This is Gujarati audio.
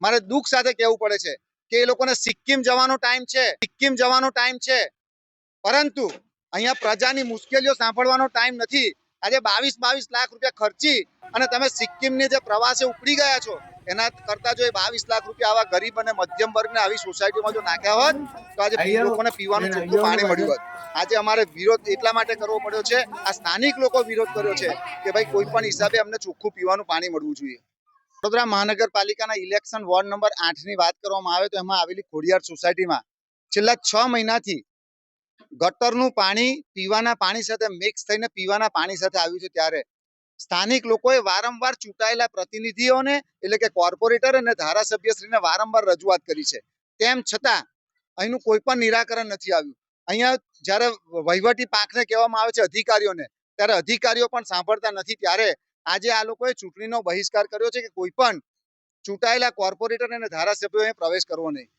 મારે દુઃખ સાથે કહેવું પડે છે કે એ લોકોને સિક્કિમ જવાનો ટાઈમ છે, પરંતુ અહીંયા પ્રજાની મુશ્કેલીઓ સાંભળવાનો ટાઈમ નથી। આજે 22 લાખ રૂપિયા ખર્ચી અને તમે સિક્કિમની જે પ્રવાસે ઉપડી ગયા છો, એના કરતા જો એ 22 લાખ રૂપિયા આવા ગરીબ અને મધ્યમ વર્ગને આવી સોસાયટીમાં જો નાખ્યા હોત તો આજે લોકોને પીવાનું ચોખ્ખું પાણી મળ્યું હોત। આજે અમારે વિરોધ એટલા માટે કરવો પડ્યો છે, આ સ્થાનિક લોકો વિરોધ કર્યો છે કે ભાઈ કોઈ પણ હિસાબે અમને ચોખ્ખું પીવાનું પાણી મળવું જોઈએ। વડોદરા મહાનગરપાલિકાના ઇલેક્શન વોર્ડ નંબર 8 ની વાત કરવામાં આવે તો એમાં આવેલી ખોડિયાર સોસાયટીમાં છેલ્લા 6 મહિનાથી ગટરનું પાણી પીવાના પાણી સાથે મિક્સ થઈને પીવાના પાણી સાથે આવ્યું છે, ત્યારે સ્થાનિક લોકોએ વારંવાર ચૂંટાયેલા પ્રતિનિધિઓને એટલે કે કોર્પોરેટર અને ધારાસભ્યશ્રીને વારંવાર રજૂઆત કરી છે, તેમ છતાં અહીંનું કોઈ પણ નિરાકરણ નથી આવ્યું। અહીંયા જ્યારે વહીવટી પાંખને કહેવામાં આવે છે અધિકારીઓને, ત્યારે અધિકારીઓ પણ સાંભળતા નથી। ત્યારે આજે આ લોકોએ ચૂંટણીનો બહિષ્કાર કર્યો છે કે કોઈ પણ ચૂંટાયેલા કોર્પોરેટર અને ધારાસભ્યોએ પ્રવેશ કરવો નહીં।